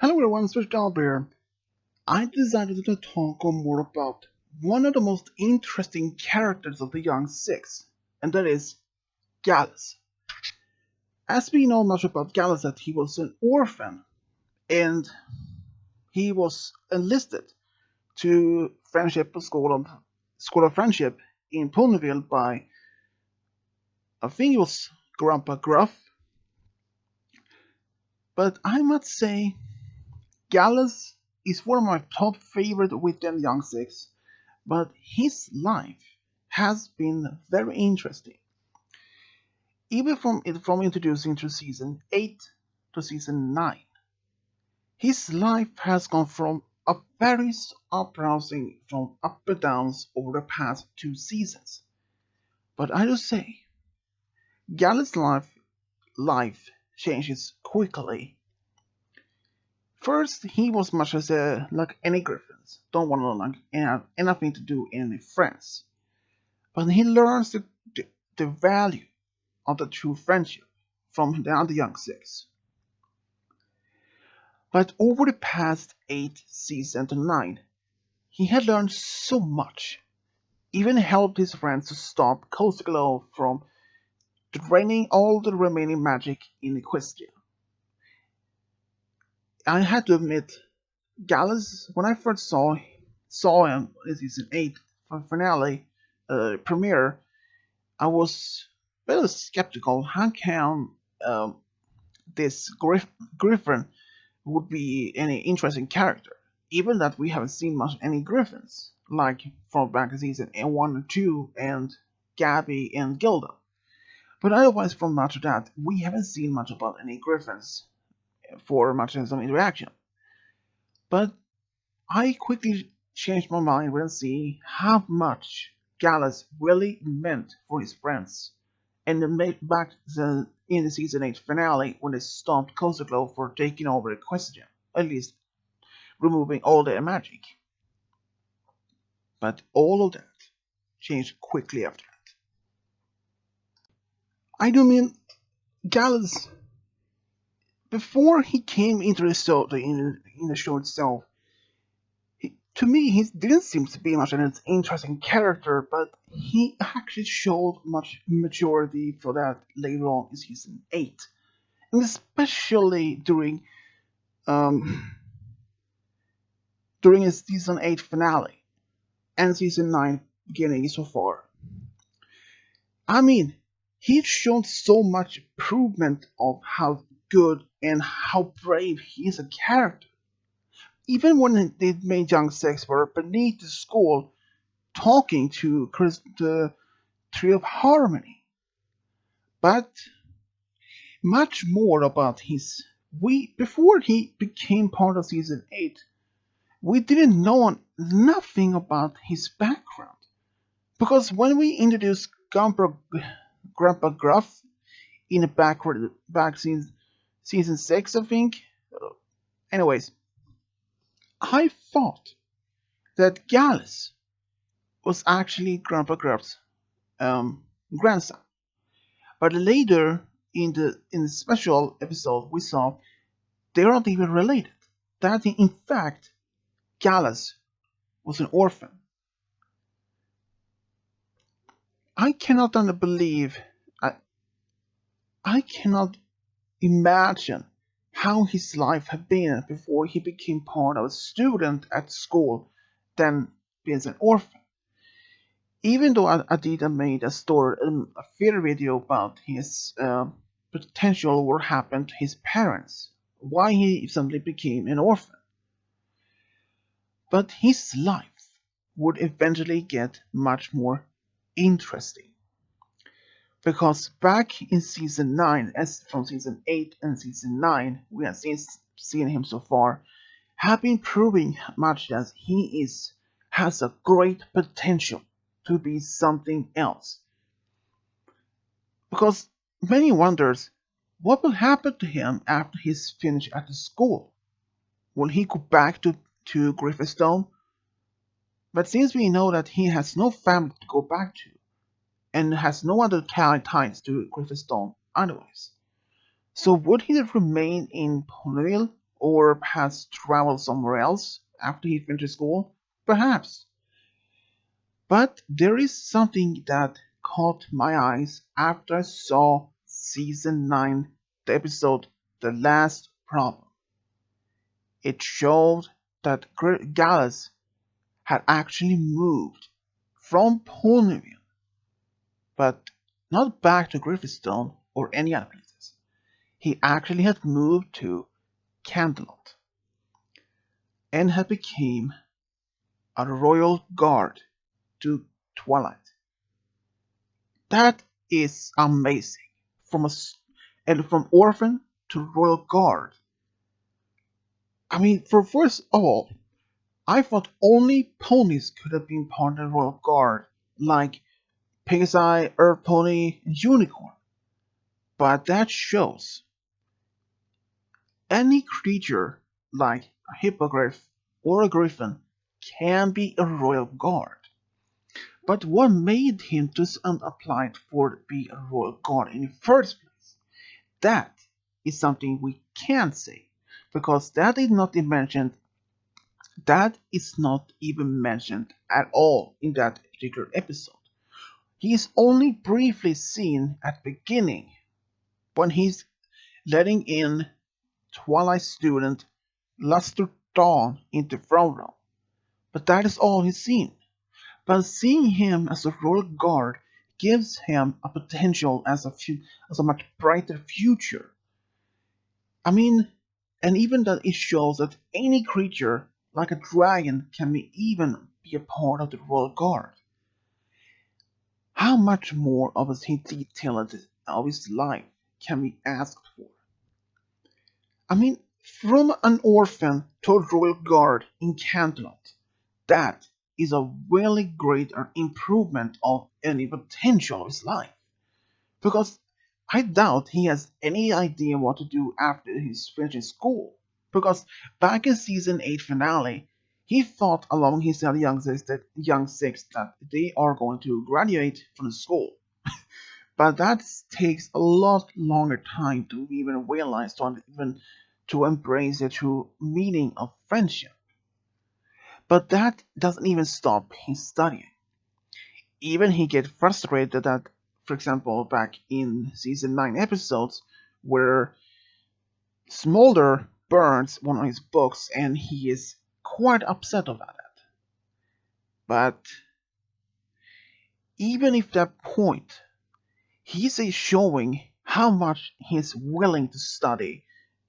Hello everyone, Switch here. I decided to talk more about one of the most interesting characters of the Young Six, and that is Gallus. As we know much about Gallus, that he was an orphan, and he was enlisted to Friendship School of Friendship in Ponyville by, I think it was Grandpa Gruff. But I must say, Gallus is one of my top favorite within Young Six, but his life has been very interesting. Even from introducing to season 8 to season 9, his life has gone from a very uprising from up and downs over the past 2 seasons. But I do say, Gallus' life changes quickly. First, he was much as like any Griffins, don't want to have anything to do with any friends. But he learns the value of the true friendship from the other Young Six. But over the past 8 seasons to 9, he had learned so much, even helped his friends to stop Coast Glow from draining all the remaining magic in Equestria. I had to admit, Gallus, when I first saw him in season 8 finale premiere, I was a little skeptical. How can this Griffin would be any interesting character? Even that we haven't seen much any Griffins, like from back in season 1 and 2, and Gabby and Gilda. But otherwise, from much of that, we haven't seen much about any Griffins for much of some interaction. But I quickly changed my mind when I see how much Gallus really meant for his friends. And then made back in the season 8 finale when they stopped Coastal Glow for taking over Equestria, at least removing all their magic. But all of that changed quickly after that. I do mean Gallus, before he came into the show, in the show itself, to me, he didn't seem to be much an interesting character, but he actually showed much maturity for that later on in season 8. And especially um, during his season 8 finale and season 9 beginning so far. I mean, he's shown so much improvement of how good and how brave he is a character. Even when they made Young Sex were beneath the school talking to the Tree of Harmony. But much more about his we before he became part of season 8, we didn't know nothing about his background. Because when we introduced Grandpa Gruff in the back season 6, I think. Anyways, I thought that Gallus was actually Grandpa Gruff's grandson. But later in the special episode, we saw they aren't even related. That in fact, Gallus was an orphan. I cannot believe. I, I cannot imagine how his life had been before he became part of a student at school, then being an orphan. Even though Adida made a story, a theater video about his potential what happened to his parents, why he suddenly became an orphan. But his life would eventually get much more interesting. Because back in season 9, as from season 8 and season 9, we have seen him so far, have been proving much that has a great potential to be something else. Because many wonders what will happen to him after he's finished at the school. Will he go back to Griffinstone? But since we know that he has no family to go back to, and has no other ties to Griffinstone otherwise, so would he remain in Ponyville, or perhaps traveled somewhere else after he finished school? Perhaps. But there is something that caught my eyes after I saw season 9, the episode The Last Problem. It showed that Gallus had actually moved from Ponyville, but not back to Griffithstone or any other places. He actually had moved to Canterlot and had become a royal guard to Twilight. That is amazing. From and from orphan to royal guard. I mean, for first of all, I thought only ponies could have been part of the royal guard, like Pegasi, Earth Pony, and Unicorn. But that shows any creature like a hippogriff or a griffin can be a royal guard. But what made him just unapplied for to be a royal guard in the first place? That is something we can't say, because that is not even mentioned at all in that particular episode. He is only briefly seen at the beginning when he's letting in Twilight student Luster Dawn into Throne Room. But that is all he's seen. But seeing him as a royal guard gives him a potential as a much brighter future. I mean, and even that it shows that any creature like a dragon can even be a part of the royal guard. How much more of a detail of his life can be asked for? I mean, from an orphan to a royal guard in Canterlot, that is a really great improvement of any potential of his life. Because I doubt he has any idea what to do after he's finished school. Because back in season 8 finale, he thought along his young six that they are going to graduate from the school. But that takes a lot longer time to even realize even to embrace the true meaning of friendship. But that doesn't even stop his studying. Even he gets frustrated that, for example, back in season 9 episodes, where Smolder burns one of his books and he is quite upset about that. But even if that point, he's showing how much he's willing to study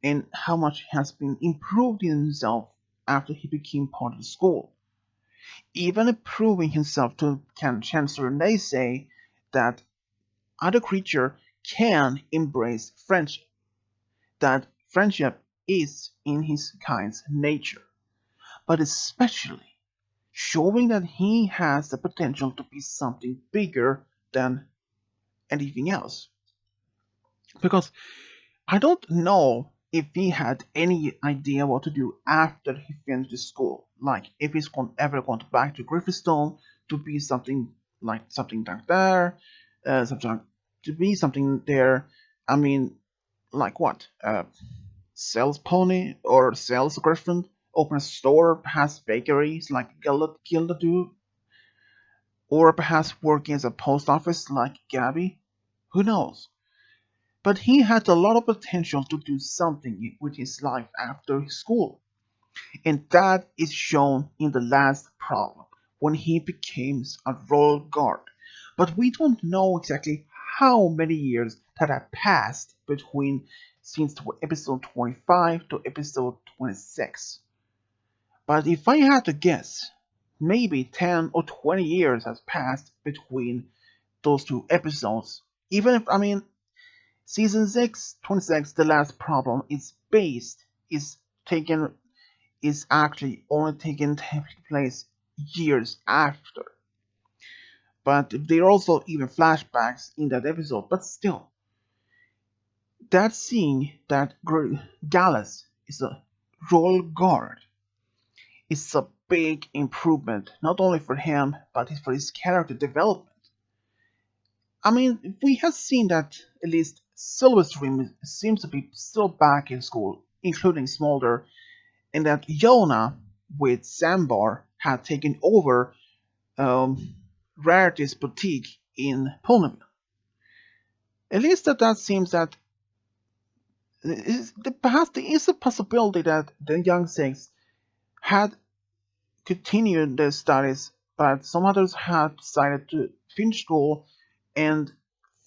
and how much he has been improved in himself after he became part of the school. Even proving himself to Chancellor Naysay that other creature can embrace friendship, that friendship is in his kind's nature, but especially showing that he has the potential to be something bigger than anything else. Because I don't know if he had any idea what to do after he finished school. Like if he's ever going back to Griffithstone to be something like there, something to be something there. I mean, like what? Sales pony or sales griffin? Open a store, perhaps bakeries like Gilda do, or perhaps working as a post office like Gabby. Who knows? But he had a lot of potential to do something with his life after school, and that is shown in the last problem when he becomes a royal guard. But we don't know exactly how many years that have passed between since episode 25 to episode 26. But if I had to guess, maybe 10 or 20 years has passed between those two episodes. Even if, I mean, Season 6, 26, The Last Problem is taken, is actually only taking place years after. But there are also even flashbacks in that episode, but still, that scene that Gallus is a royal guard is a big improvement, not only for him, but for his character development. I mean, we have seen that at least Silverstream seems to be still back in school including Smolder, and that Yona with Sambar had taken over Rarity's boutique in Pulnam. At least that seems that perhaps there is a possibility that the young Six had continued their studies, but some others had decided to finish school and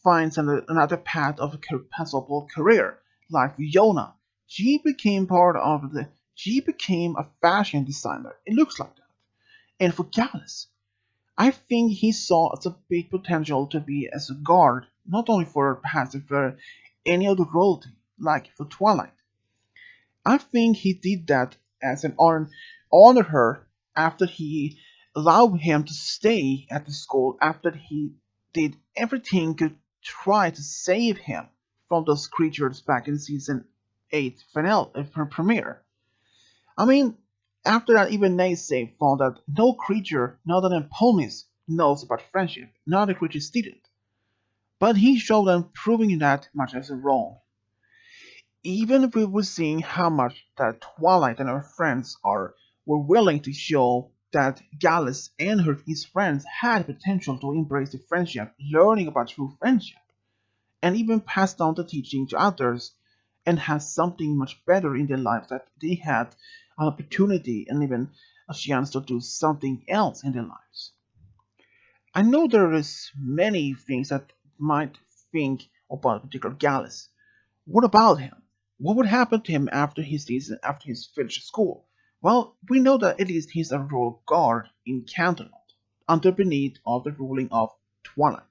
find another path of a possible career, like Yona. She became part of the. She became a fashion designer. It looks like that. And for Gallus, I think he saw as a big potential to be as a guard, not only for perhaps for any other royalty, like for Twilight. I think he did that as an honor her after he allowed him to stay at the school after he did everything to try to save him from those creatures back in season 8 finale premiere. I mean, after that, even Naysay found that no creature, not than ponies, knows about friendship. Not the creatures didn't. But he showed them proving that much as wrong. Even if we were seeing how much that Twilight and her friends were willing to show that Gallus and his friends had potential to embrace the friendship, learning about true friendship, and even pass down the teaching to others, and have something much better in their lives that they had an opportunity and even a chance to do something else in their lives. I know there is many things that might think about particular Gallus. What about him? What would happen to him after he's finished school? Well, we know that at least he's a royal guard in Canterlot, under beneath of the ruling of Twilight.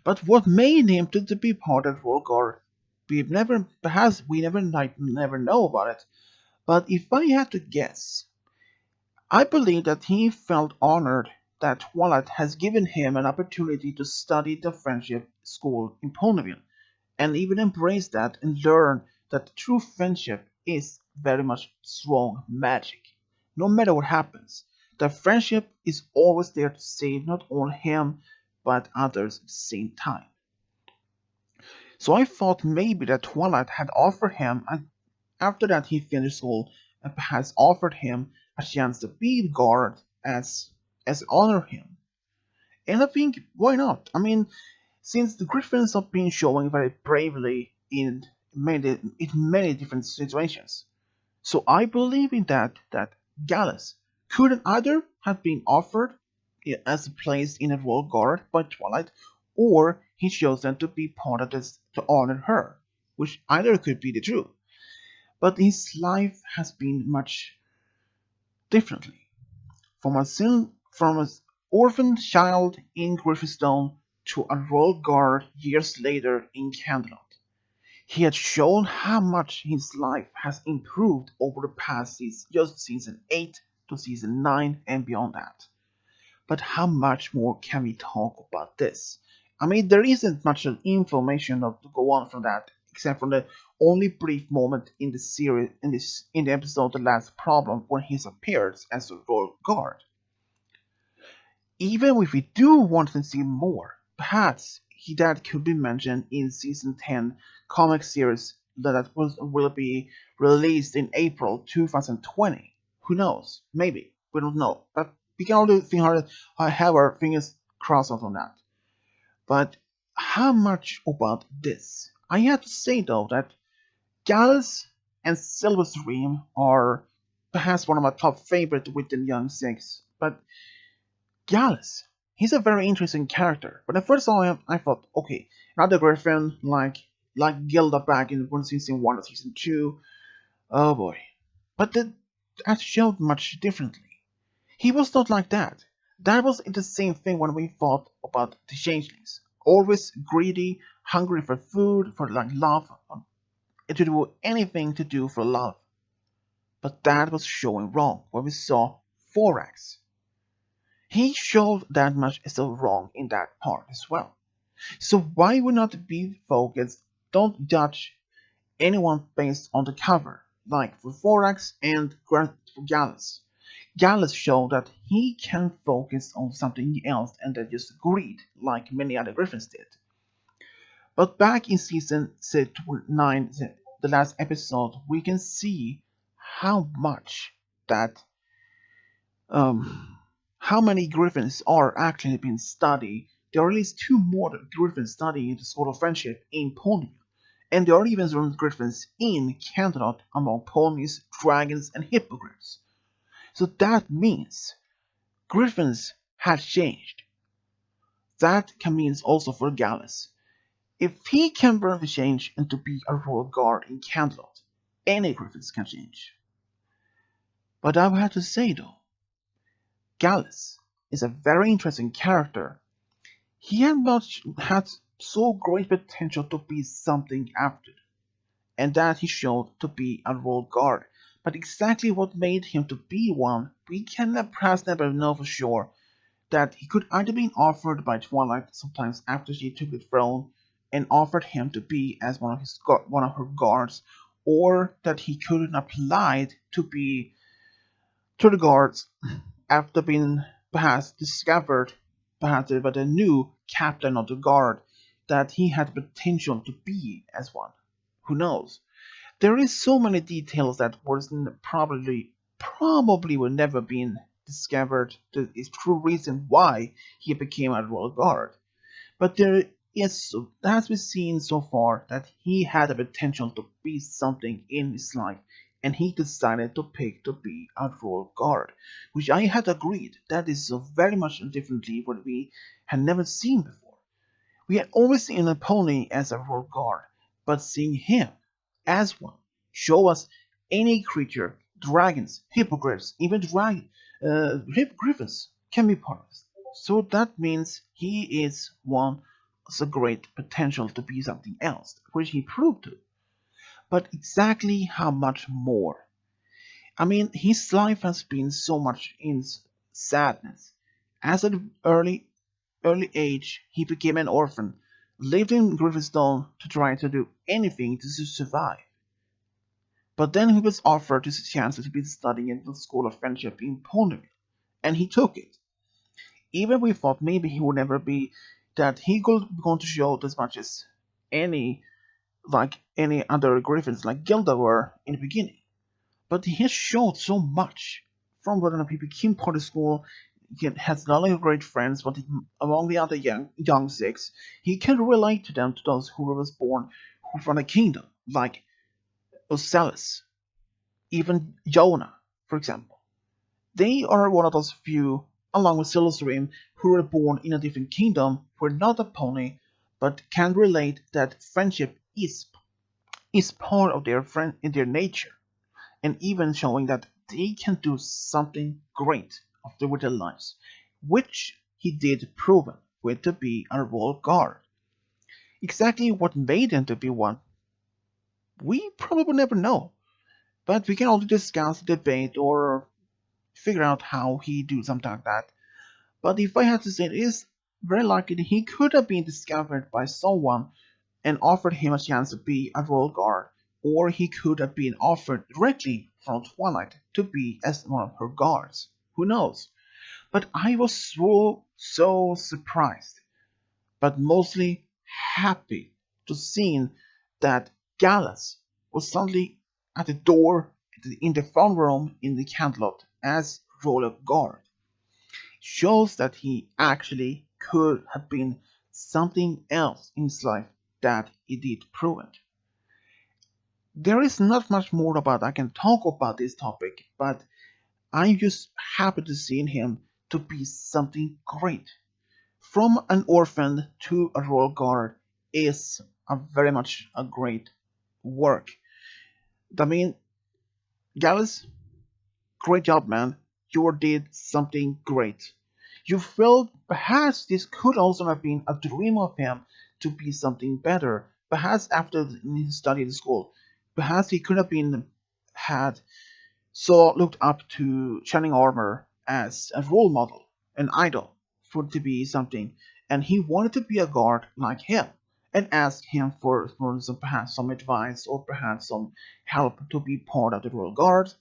But what made him to be part of royal guard? We never know about it. But if I had to guess, I believe that he felt honored that Twilight has given him an opportunity to study the friendship school in Ponyville and even embrace that and learn that true friendship is very much strong magic. No matter what happens, the friendship is always there to save not only him but others at the same time. So I thought maybe that Twilight had offered him, and after that he finished school, and has offered him a chance to be the guard as honor him. And I think why not? I mean, since the Griffins have been showing very bravely in many different situations. So I believe in that Gallus could either have been offered as a place in a royal guard by Twilight, or he chose them to be part of this to honor her, which either could be the truth. But his life has been much differently. From an orphan child in Griffinstone to a royal guard years later in Camelot. He had shown how much his life has improved over the past just season 8 to season 9 and beyond that. But how much more can we talk about this? I mean, there isn't much information to go on from that, except for the only brief moment in the series in the episode The Last Problem when he appears as a royal guard. Even if we do want to see more, perhaps that could be mentioned in season 10 comic series will be released in April 2020. Who knows? Maybe. We don't know. But we can only have our fingers crossed on that. But how much about this? I have to say though that Gallus and Silverstream are perhaps one of my top favorite within Young Six. But Gallus, he's a very interesting character. When I first saw him, I thought, okay, another Griffin like Gilda back in one season 1 or season 2. Oh boy. But that showed much differently. He was not like that. That was the same thing when we thought about the changelings. Always greedy, hungry for food, for like love, and to do anything to do for love. But that was showing wrong when we saw Thorax. He showed that much so wrong in that part as well. So why would not be focused? Don't judge anyone based on the cover, like for Thorax and for Gallus. Gallus showed that he can focus on something else and then just greed, like many other Griffins did. But back in season 9, the last episode, we can see how much that um, how many griffins are actually being studied. There are at least two more griffins studying the School of Friendship in Pony, and there are even some griffins in Canterlot among ponies, dragons, and hippogriffs. So that means griffins have changed. That can mean also for Gallus. If he can bring the change and to be a royal guard in Canterlot, any griffins can change. But I would have to say though, Gallus is a very interesting character. He had so great potential to be something after, and that he showed to be a royal guard. But exactly what made him to be one, we can perhaps never know for sure. That he could either be offered by Twilight sometimes after she took the throne and offered him to be as one of her guards, or that he could have applied to be to the guards after being perhaps discovered perhaps by the new captain of the guard that he had potential to be as one. Who knows? There is so many details that was probably would never been discovered the true reason why he became a royal guard. But there is has been seen so far that he had a potential to be something in his life, and he decided to pick to be a royal guard, which I had agreed that is so very much differently what we had never seen before. We had always seen a pony as a royal guard, but seeing him as one show us any creature, dragons, hippogriffs, even griffins can be part of this. So that means he is one with a great potential to be something else, which he proved to. But exactly how much more? I mean, his life has been so much in sadness. As an early age, he became an orphan, lived in Griffinstone to try to do anything to survive. But then he was offered this chance to be studying at the School of Friendship in Ponyville, and he took it. Even we thought maybe he would never be that he could going to show as much as any any other Griffins like Gilda were in the beginning. But he has showed so much from when he became part of school. He has not only great friends, but among the other young six, he can relate to them, to those who were born from a kingdom, like Ocellus, even Jonah, for example. They are one of those few, along with Silverstream, who were born in a different kingdom, who are not a pony, but can relate that friendship is part of in their nature, and even showing that they can do something great with their lives, which he did proven with to be a royal guard. Exactly what made him to be one, we probably never know, but we can only discuss, debate, or figure out how he do something like that. But if I had to say, it is very likely that he could have been discovered by someone and offered him a chance to be a royal guard, or he could have been offered directly from Twilight to be as one of her guards. Who knows? But I was so surprised, but mostly happy to see that Gallus was suddenly at the door in the front room in the Cantlot as royal guard. Shows that he actually could have been something else in his life that he did prove it. There is not much more about I can talk about this topic, but I'm just happy to see him to be something great. From an orphan to a royal guard is a very much a great work. I mean, Gallus, great job, man. You did something great. You felt perhaps this could also have been a dream of him to be something better. Perhaps after he studied in school, perhaps he could have been had so looked up to Channing Armour as a role model, an idol, for to be something, and he wanted to be a guard like him, and asked him for some perhaps some advice or perhaps some help to be part of the Royal Guard.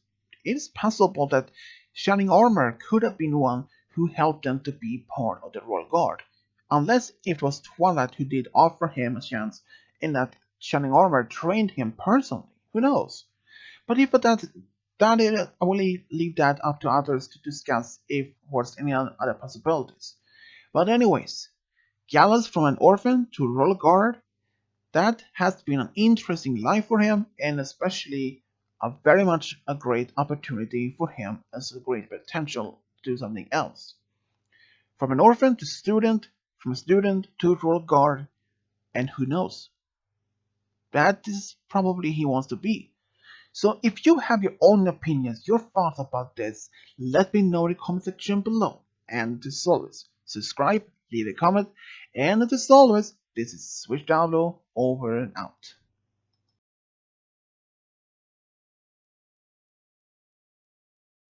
It is possible that Shining Armour could have been one who helped them to be part of the Royal Guard, unless it was Twilight who did offer him a chance, and that Shining Armor trained him personally. Who knows? But if that is, I will leave that up to others to discuss if there's any other possibilities. But anyways, Gallus from an orphan to royal guard, that has been an interesting life for him, and especially a very much a great opportunity for him as a great potential to do something else. From an orphan to student, from a student to royal guard, and who knows? That is probably he wants to be. So if you have your own opinions, your thoughts about this, let me know in the comment section below. And as always, subscribe, leave a comment, and as always, this is Switch Download over and out.